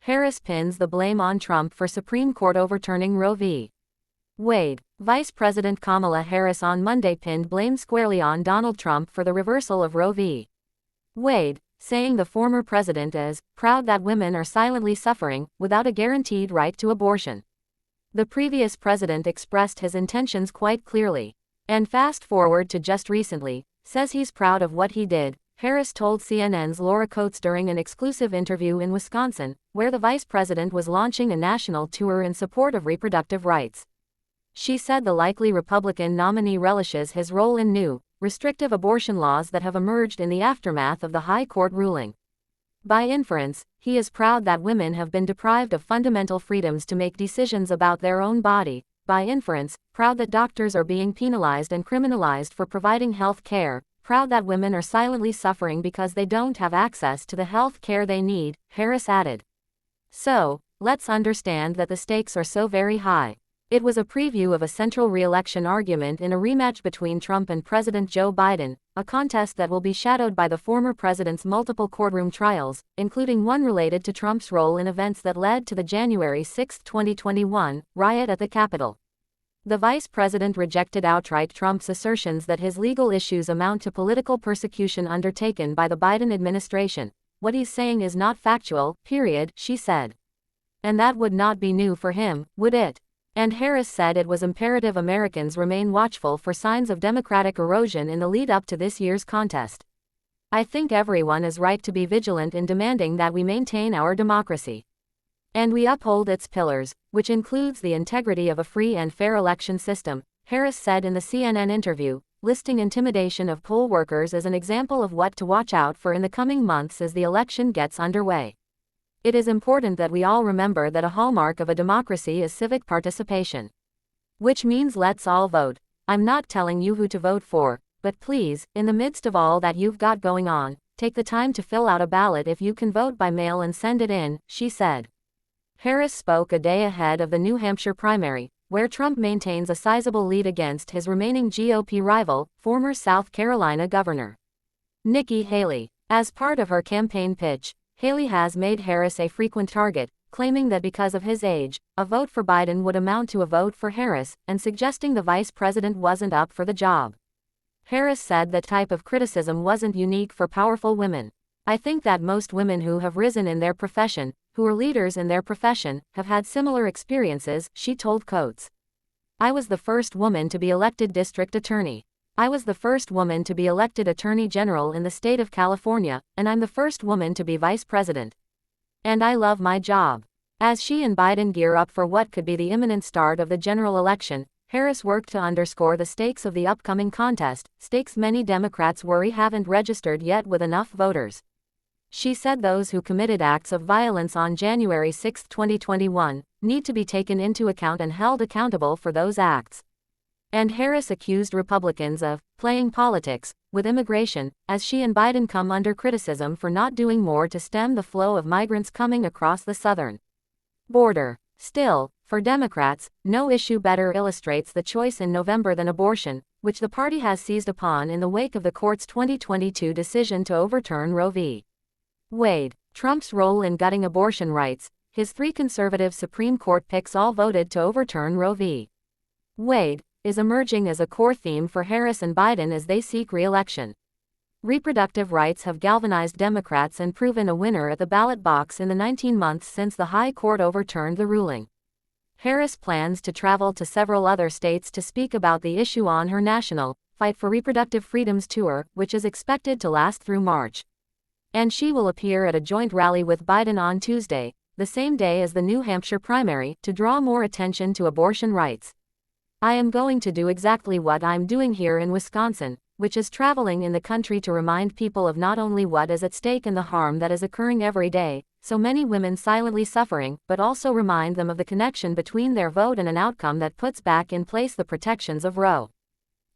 Harris pins the blame on Trump for Supreme Court overturning Roe v. Wade. Vice President Kamala Harris on Monday pinned blame squarely on Donald Trump for the reversal of Roe v. Wade, saying the former president is proud that women are silently suffering without a guaranteed right to abortion. The previous president expressed his intentions quite clearly. And fast forward to just recently, says he's proud of what he did, Harris told CNN's Laura Coates during an exclusive interview in Wisconsin, where the vice president was launching a national tour in support of reproductive rights. She said the likely Republican nominee relishes his role in new, restrictive abortion laws that have emerged in the aftermath of the High Court ruling. By inference, he is proud that women have been deprived of fundamental freedoms to make decisions about their own body. By inference, proud that doctors are being penalized and criminalized for providing health care, proud that women are silently suffering because they don't have access to the health care they need, Harris added. So, let's understand that the stakes are so very high. It was a preview of a central re-election argument in a rematch between Trump and President Joe Biden, a contest that will be shadowed by the former president's multiple courtroom trials, including one related to Trump's role in events that led to the January 6, 2021, riot at the Capitol. The vice president rejected outright Trump's assertions that his legal issues amount to political persecution undertaken by the Biden administration. What he's saying is not factual, period, she said. And that would not be new for him, would it? And Harris said it was imperative Americans remain watchful for signs of democratic erosion in the lead-up to this year's contest. I think everyone is right to be vigilant in demanding that we maintain our democracy. And we uphold its pillars, which includes the integrity of a free and fair election system, Harris said in the CNN interview, listing intimidation of poll workers as an example of what to watch out for in the coming months as the election gets underway. It is important that we all remember that a hallmark of a democracy is civic participation. Which means let's all vote. I'm not telling you who to vote for, but please, in the midst of all that you've got going on, take the time to fill out a ballot if you can vote by mail and send it in, she said. Harris spoke a day ahead of the New Hampshire primary, where Trump maintains a sizable lead against his remaining GOP rival, former South Carolina Governor Nikki Haley. As part of her campaign pitch, Haley has made Harris a frequent target, claiming that because of his age, a vote for Biden would amount to a vote for Harris, and suggesting the vice president wasn't up for the job. Harris said that type of criticism wasn't unique for powerful women. I think that most women who have risen in their profession, who are leaders in their profession, have had similar experiences, she told Coates. I was the first woman to be elected district attorney. I was the first woman to be elected Attorney General in the state of California, and I'm the first woman to be vice president. And I love my job. As she and Biden gear up for what could be the imminent start of the general election, Harris worked to underscore the stakes of the upcoming contest, stakes many Democrats worry haven't registered yet with enough voters. She said those who committed acts of violence on January 6, 2021, need to be taken into account and held accountable for those acts. And Harris accused Republicans of playing politics with immigration, as she and Biden come under criticism for not doing more to stem the flow of migrants coming across the southern border. Still, for Democrats, no issue better illustrates the choice in November than abortion, which the party has seized upon in the wake of the court's 2022 decision to overturn Roe v. Wade. Trump's role in gutting abortion rights, his three conservative Supreme Court picks all voted to overturn Roe v. Wade, is emerging as a core theme for Harris and Biden as they seek re-election. Reproductive rights have galvanized Democrats and proven a winner at the ballot box in the 19 months since the High Court overturned the ruling. Harris plans to travel to several other states to speak about the issue on her national Fight for Reproductive Freedoms tour, which is expected to last through March. And she will appear at a joint rally with Biden on Tuesday, the same day as the New Hampshire primary, to draw more attention to abortion rights. I am going to do exactly what I'm doing here in Wisconsin, which is traveling in the country to remind people of not only what is at stake and the harm that is occurring every day, so many women silently suffering, but also remind them of the connection between their vote and an outcome that puts back in place the protections of Roe.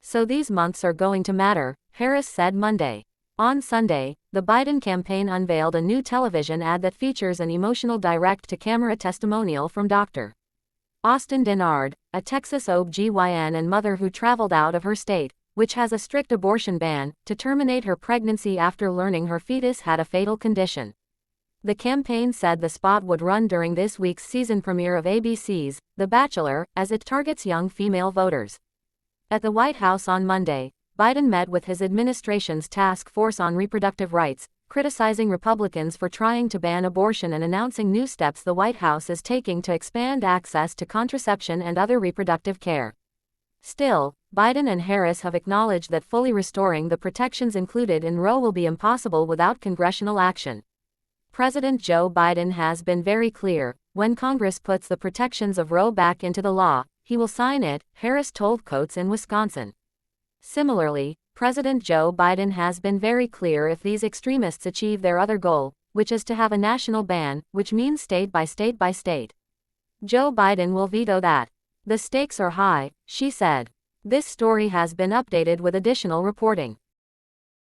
So these months are going to matter, Harris said Monday. On Sunday, the Biden campaign unveiled a new television ad that features an emotional direct-to-camera testimonial from Dr. Austin Dennard, a Texas OB/GYN and mother who traveled out of her state, which has a strict abortion ban, to terminate her pregnancy after learning her fetus had a fatal condition. The campaign said the spot would run during this week's season premiere of ABC's The Bachelor, as it targets young female voters. At the White House on Monday, Biden met with his administration's task force on reproductive rights, criticizing Republicans for trying to ban abortion and announcing new steps the White House is taking to expand access to contraception and other reproductive care. Still, Biden and Harris have acknowledged that fully restoring the protections included in Roe will be impossible without congressional action. President Joe Biden has been very clear: when Congress puts the protections of Roe back into the law, he will sign it, Harris told Coates in Wisconsin. Similarly, President Joe Biden has been very clear: if these extremists achieve their other goal, which is to have a national ban, which means state by state, Joe Biden will veto that. The stakes are high, she said. This story has been updated with additional reporting.